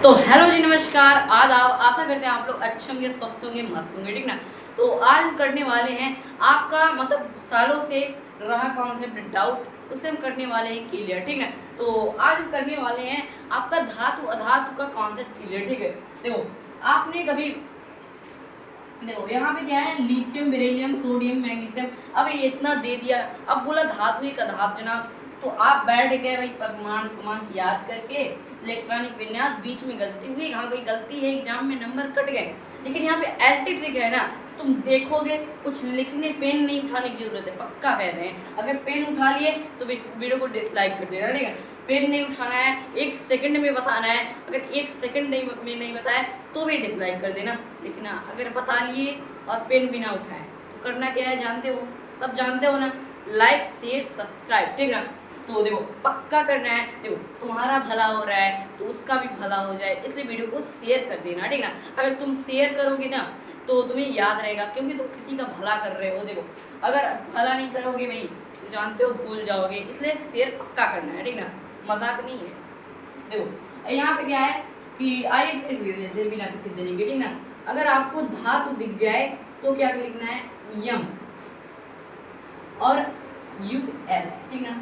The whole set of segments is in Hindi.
तो हेलो जी, नमस्कार। आज आप आशा करते हैं आप लोग अच्छे होंगे, स्वस्थ होंगे, मस्त होंगे, ठीक ना। तो आज हम करने वाले हैं आपका मतलब सालों से रहा कॉन्सेप्ट डाउट, उसे हम करने वाले हैं क्लियर, ठीक है। तो आज हम करने वाले हैं आपका धातु अधातु का कॉन्सेप्ट क्लियर, ठीक है। देखो आपने कभी देखो यहाँ पे क्या है, लिथियम, बेरिलियम, सोडियम, मैग्नीशियम। अब ये इतना दे दिया, अब बोला धातु एक अधातु जनाब। तो आप बैठ गए भाई परमाणु क्रमांक याद करके, इलेक्ट्रॉनिक विन्यास, बीच में गलती हुई, हाँ कोई गलती है, एग्जाम में नंबर कट गए। लेकिन यहाँ पे ऐसी ट्रिक है ना, तुम देखोगे कुछ लिखने, पेन नहीं उठाने की जरूरत है, पक्का कह रहे हैं। अगर पेन उठा लिए तो वीडियो को डिसलाइक कर देना, ठीक है। पेन नहीं उठाना है, 1 सेकंड में बताना है। अगर 1 सेकंड में नहीं बताया तो भी डिसलाइक कर देना। लेकिन अगर बता लिए और पेन भी ना उठाए तो करना क्या है, जानते हो, सब जानते हो ना, लाइक शेयर सब्सक्राइब, ठीक है। तो देखो पक्का करना है। देखो तुम्हारा भला हो रहा है तो उसका भी भला हो जाए, इसलिए वीडियो को शेयर कर देना, ठीक है। अगर तुम शेयर करोगे ना तो तुम्हें याद रहेगा, क्योंकि तुम किसी का भला कर रहे हो। देखो अगर भला नहीं करोगे भाई तो जानते हो भूल जाओगे, इसलिए शेयर पक्का करना है, ठीक ना, मजाक नहीं है। देखो यहाँ पे क्या है कि आइए जैसे बिना किसी देने, ठीक ना। अगर आपको धातु दिख जाए तो क्या लिखना है, यम और यूएस, ठीक ना।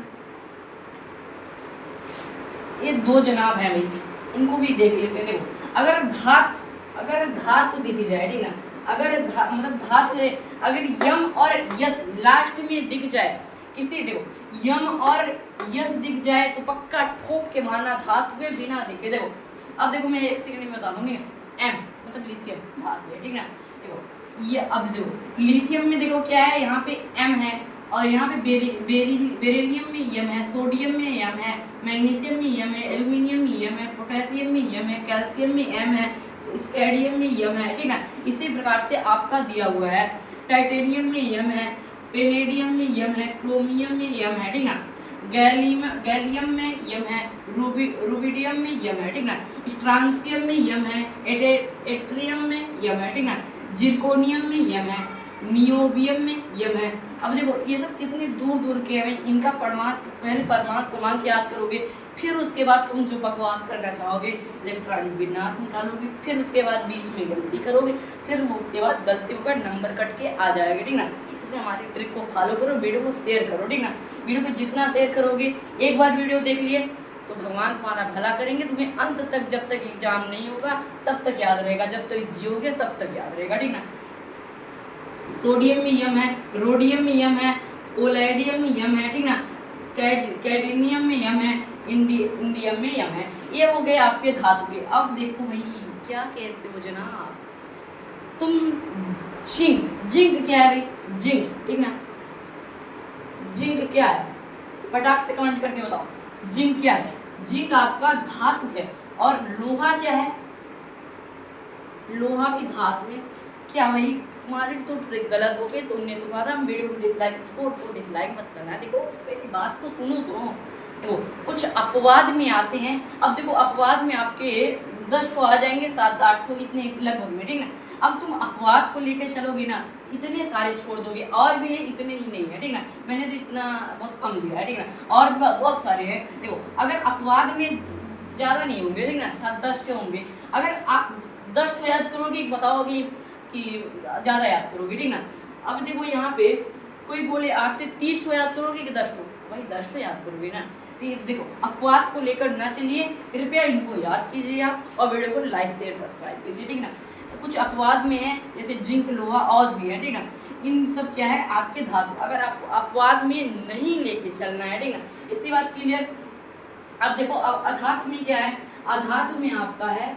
ये दो जनाब हैं भाई, इनको भी देख लेते हैं। देखो अगर धातु दिख जाए, ठीक ना, अगर मतलब धातु है, अगर यम और यस लास्ट में दिख जाए किसी, देखो यम और यस दिख जाए तो पक्का ठोक के मारना धातु है, बिना देखे। देखो अब देखो मैं 1 सेकंड में बता दूंगी। एम मतलब लिथियम धातु है, ठीक ना। देखो ये अब देखो लिथियम में देखो क्या है, यहाँ पे एम है, और यहाँ पे बेरिलियम में यम है, सोडियम में यम है, मैग्नीशियम में यम है, एल्यूमिनियम में यम है, पोटेशियम में यम है, कैल्शियम में एम है, स्कैंडियम में यम है, ठीक है। इसी प्रकार से आपका दिया हुआ है, टाइटेनियम में यम है, पेनेडियम में यम है, क्रोमियम में यम है, ठीक है। गैलियम में यम है, रूबिडियम में यम है, ठीक है। स्ट्रांसियम में यम है, एट्रियम में यम है, ठीक है। जिरकोनियम में यम है, नियोबियम में यम है। अब देखो ये सब कितने दूर दूर के हैं, इनका पहले परमाणु क्रमांक याद करोगे, फिर उसके बाद तुम जो बकवास करना चाहोगे इलेक्ट्रॉनिक विन्यास निकालोगे, फिर उसके बाद बीच में गलती करोगे, फिर उसके बाद गलतियों का नंबर कट के आ जाएगा, ठीक ना। इसलिए हमारी ट्रिक को फॉलो करो, वीडियो को शेयर करो, ठीक ना। वीडियो को जितना शेयर करोगे, एक बार वीडियो देख लिए तो भगवान तुम्हारा भला करेंगे, तुम्हें अंत तक, जब तक एग्जाम नहीं होगा तब तक याद रहेगा, जब तक जियोगे तब तक याद रहेगा, ठीक ना। सोडियम में यम है, रोडियम में यम है, पोलैडियम में यम है, ठीक ना। कैडमियम में यम है, इंडियम में यम है। ये हो गए आपके धातु के। अब देखो भाई क्या कहते हो जनाब तुम, जिंक क्या है भाई, जिंक, ठीक ना। जिंक क्या है, फटाक से कमेंट करके बताओ, जिंक क्या है। जिंक आपका धातु है। और लोहा क्या है, लोहा भी धातु है। क्या भाई तुम्हारी तो ट्रिक गलत हो गई, तुमने तो कहा था वीडियो को डिसलाइक मत करना। देखो मेरी बात को सुनो तो कुछ अपवाद में आते हैं। अब देखो अपवाद में आपके 10 तो आ जाएंगे, 7-8 तो इतने लगभग में, ठीक है। अब तुम अपवाद को लेके चलोगे ना, इतने सारे छोड़ दोगे, और भी है, इतने ही नहीं है, ठीक है। मैंने तो इतना बहुत कम लिया है, ठीक है, और बहुत सारे हैं। देखो अगर अपवाद में ज़्यादा नहीं होंगे, ठीक ना, 7-10 के होंगे। अगर आप 10 तो याद करोगे, बताओगे कि ज़्यादा याद करोगे, ठीक ना। अब देखो यहाँ पे कोई बोले आपसे 30 तो याद करोगे कि 10 तो, भाई 10 तो याद करोगे ना। तो देखो अपवाद को लेकर ना चलिए, कृपया इनको याद कीजिए आप, और वीडियो को लाइक शेयर सब्सक्राइब कीजिए, ठीक ना। तो कुछ अपवाद में है जैसे जिंक, लोहा और भी है, ठीक ना। इन सब क्या है आपके धातु, अगर आपको अपवाद में नहीं लेके चलना है, ठीक ना, इतनी बात क्लियर। अब देखो अब अधातु में क्या है, अधातु में आपका है,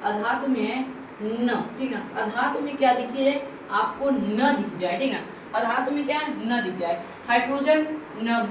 अधातु में है न, ठीक ना। अधातु में क्या दिखे आपको, न दिख जाए, ठीक ना। अधातु में क्या न दिख जाए, हाइड्रोजन न,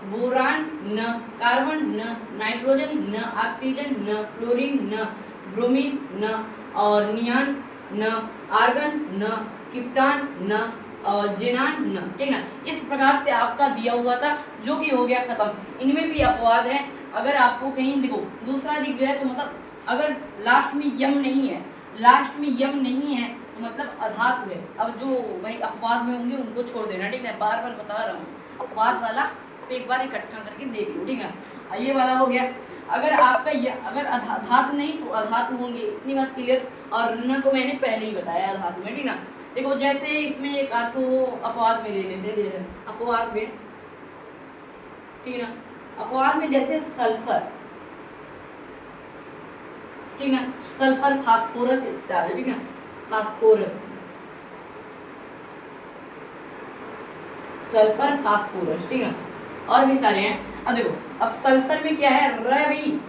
बोरान न, कार्बन न, नाइट्रोजन न, ऑक्सीजन न, क्लोरीन न, ब्रोमीन न, और नियान न, आर्गन न, क्रिप्टॉन न, और जेनान न, ठीक ना। इस प्रकार से आपका दिया हुआ था, जो कि हो गया खत्म। इनमें भी अपवाद है। अगर आपको कहीं देखो दूसरा दिख जाए तो मतलब अगर लास्ट में यम नहीं है, लास्ट में यम नहीं है तो मतलब अधातु है। अब जो भाई अपवाद में होंगे उनको छोड़ देना, ठीक है, बार बार बता रहा हूँ। अपवाद वाला तो एक बार इकट्ठा करके देख लो, ठीक है। ये वाला हो गया। अगर आपका ये अगर धातु नहीं तो अधातु होंगे, इतनी बात क्लियर। और न को मैंने पहले ही बताया धातु में, ठीक ना। देखो जैसे इसमें एक आठो अपवाद में ले लेते हैं, जैसे अपवाद में, ठीक ना, अपवाद में जैसे सल्फर, ठीक ना, सल्फर फास्फोरस इत्यादि, ठीक ना, फास्फोरस, सल्फर फास्फोरस, ठीक है, और भी सारे हैं। अब देखो अब सल्फर में क्या है, रवि,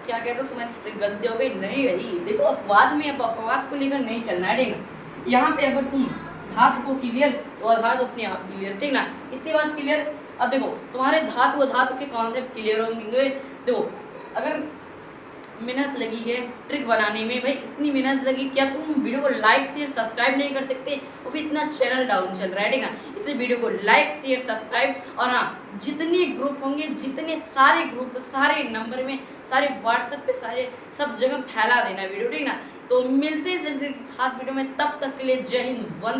क्या कह रहे हो, तुम्हारी गलती हो गई नहीं भाई। देखो अपवाद में, अब अपवाद को लेकर नहीं चलना है, ठीक है। यहाँ पे अगर तुम धातु को क्लियर तो अधातु अपने आप क्लियर, ठीक ना, इतनी बात क्लियर। अब देखो तुम्हारे धातु अधातु के कॉन्सेप्ट क्लियर होंगे। देखो अगर मेहनत लगी है ट्रिक बनाने में, भाई इतनी मेहनत लगी, क्या तुम वीडियो को लाइक शेयर सब्सक्राइब नहीं कर सकते? वो भी इतना चैनल डाउन चल रहा है, ठीक है। इस वीडियो को लाइक शेयर सब्सक्राइब, और हाँ जितने ग्रुप होंगे, जितने सारे ग्रुप, सारे नंबर में, सारे व्हाट्सएप पे, सारे सब जगह फैला देना वीडियो, ठीक ना। तो मिलते हैं जल्दी खास वीडियो में, तब तक के लिए जय हिंद, वंदे।